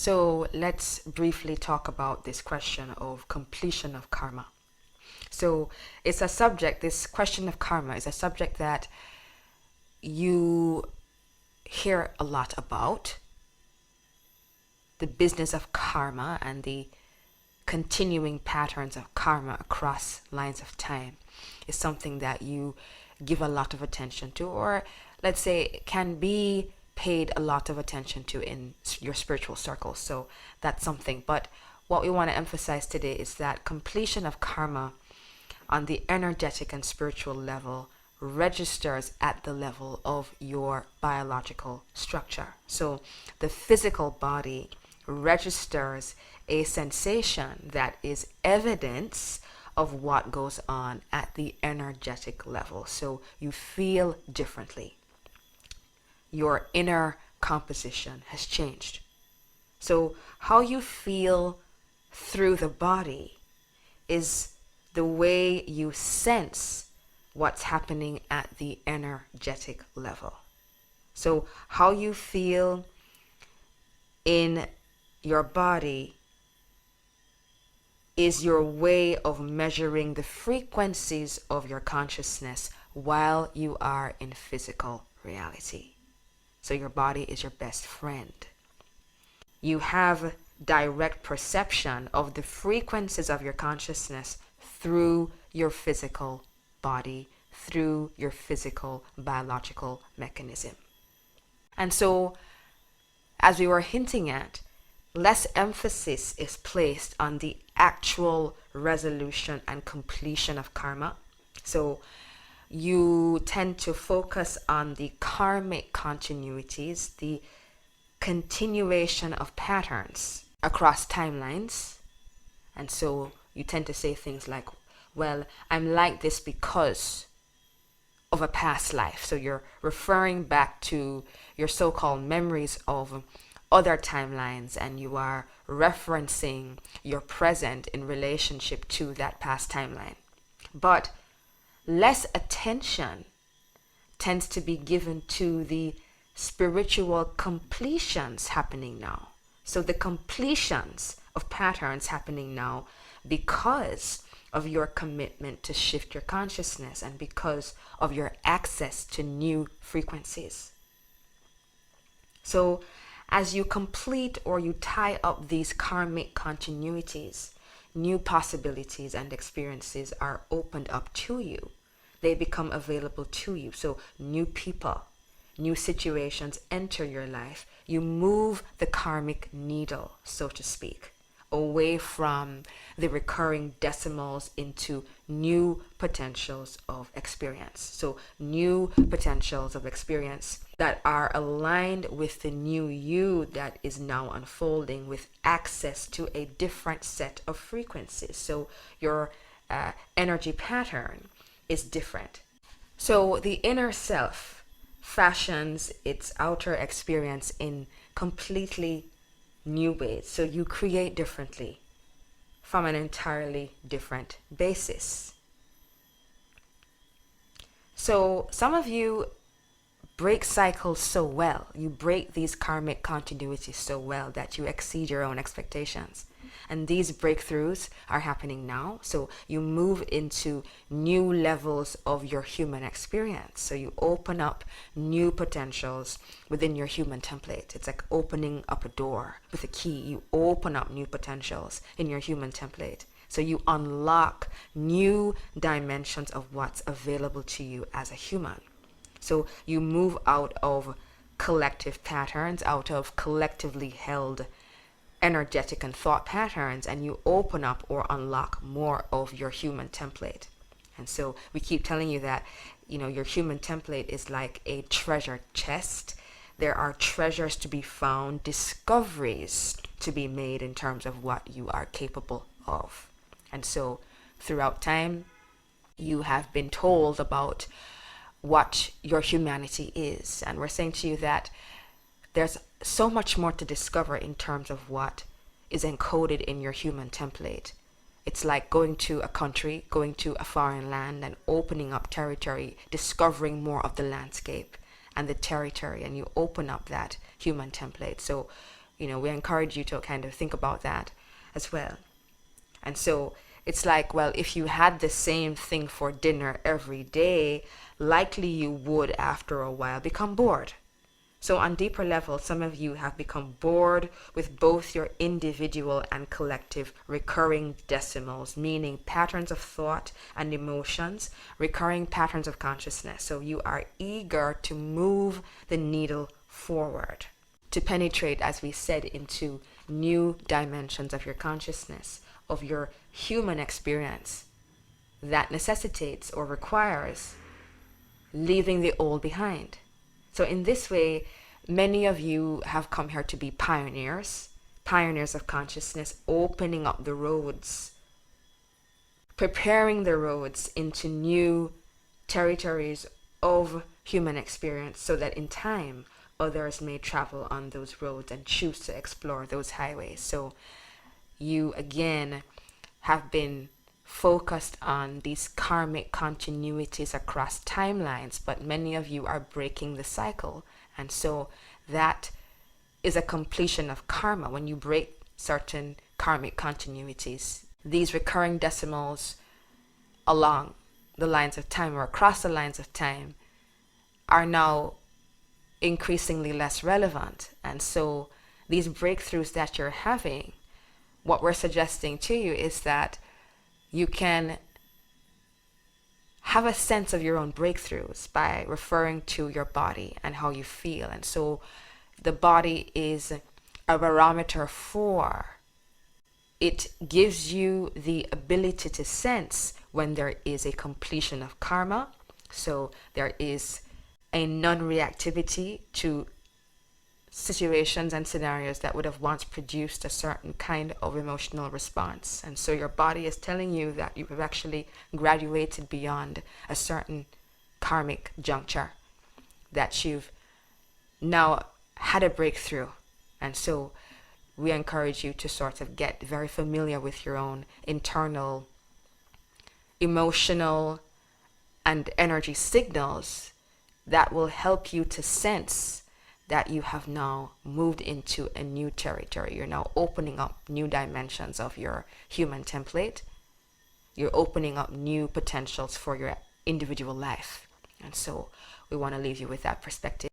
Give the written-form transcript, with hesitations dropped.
So let's briefly talk about this question of completion of karma. So this question of karma is a subject that you hear a lot about. The business of karma and the continuing patterns of karma across lines of time is something that you give a lot of attention to, or let's say can be paid a lot of attention to in your spiritual circles. So that's something. But what we want to emphasize today is that completion of karma on the energetic and spiritual level registers at the level of your biological structure. So the physical body registers a sensation that is evidence of what goes on at the energetic level. So you feel differently. Your inner composition has changed. So how you feel through the body is the way you sense what's happening at the energetic level. So how you feel in your body is your way of measuring the frequencies of your consciousness while you are in physical reality. So your body is your best friend. You have direct perception of the frequencies of your consciousness through your physical body, through your physical biological mechanism. And so, as we were hinting at, less emphasis is placed on the actual resolution and completion of karma. So you tend to focus on the karmic continuities, the continuation of patterns across timelines. And so you tend to say things like, well, I'm like this because of a past life. So you're referring back to your so-called memories of other timelines, and you are referencing your present in relationship to that past timeline. But less attention tends to be given to the spiritual completions happening now. So the completions of patterns happening now because of your commitment to shift your consciousness and because of your access to new frequencies. So as you complete or you tie up these karmic continuities, new possibilities and experiences are opened up to you. They become available to you. So new people, new situations enter your life. You move the karmic needle, so to speak, away from the recurring decimals into new potentials of experience. So new potentials of experience that are aligned with the new you that is now unfolding, with access to a different set of frequencies. So your energy pattern is different. So the inner self fashions its outer experience in completely new ways. So you create differently from an entirely different basis. So some of you break cycles so well, you break these karmic continuities so well that you exceed your own expectations. And these breakthroughs are happening now. So you move into new levels of your human experience. So you open up new potentials within your human template. It's like opening up a door with a key. You open up new potentials in your human template. So you unlock new dimensions of what's available to you as a human. So you move out of collective patterns, out of collectively held energetic and thought patterns, and you open up or unlock more of your human template. And so we keep telling you that, your human template is like a treasure chest. There are treasures to be found, discoveries to be made in terms of what you are capable of. And so throughout time, you have been told about what your humanity is. And we're saying to you that there's so much more to discover in terms of what is encoded in your human template. It's like going to a country, going to a foreign land and opening up territory, discovering more of the landscape and the territory, and you open up that human template. So, we encourage you to kind of think about that as well. And so it's like, well, if you had the same thing for dinner every day, likely you would after a while become bored. So on deeper level, some of you have become bored with both your individual and collective recurring decimals, meaning patterns of thought and emotions, recurring patterns of consciousness. So you are eager to move the needle forward, to penetrate, as we said, into new dimensions of your consciousness, of your human experience that necessitates or requires leaving the old behind. So in this way, many of you have come here to be pioneers of consciousness, opening up the roads, preparing the roads into new territories of human experience, so that in time others may travel on those roads and choose to explore those highways. So you again have been focused on these karmic continuities across timelines, but many of you are breaking the cycle. And so that is a completion of karma. When you break certain karmic continuities, these recurring decimals along the lines of time or across the lines of time are now increasingly less relevant. And so these breakthroughs that you're having, what we're suggesting to you is that you can have a sense of your own breakthroughs by referring to your body and how you feel. And so the body is a barometer for, it gives you the ability to sense when there is a completion of karma. So there is a non-reactivity to situations and scenarios that would have once produced a certain kind of emotional response. And so your body is telling you that you have actually graduated beyond a certain karmic juncture, that you've now had a breakthrough. And so we encourage you to sort of get very familiar with your own internal emotional and energy signals that will help you to sense that you have now moved into a new territory. You're now opening up new dimensions of your human template. You're opening up new potentials for your individual life. And so we want to leave you with that perspective.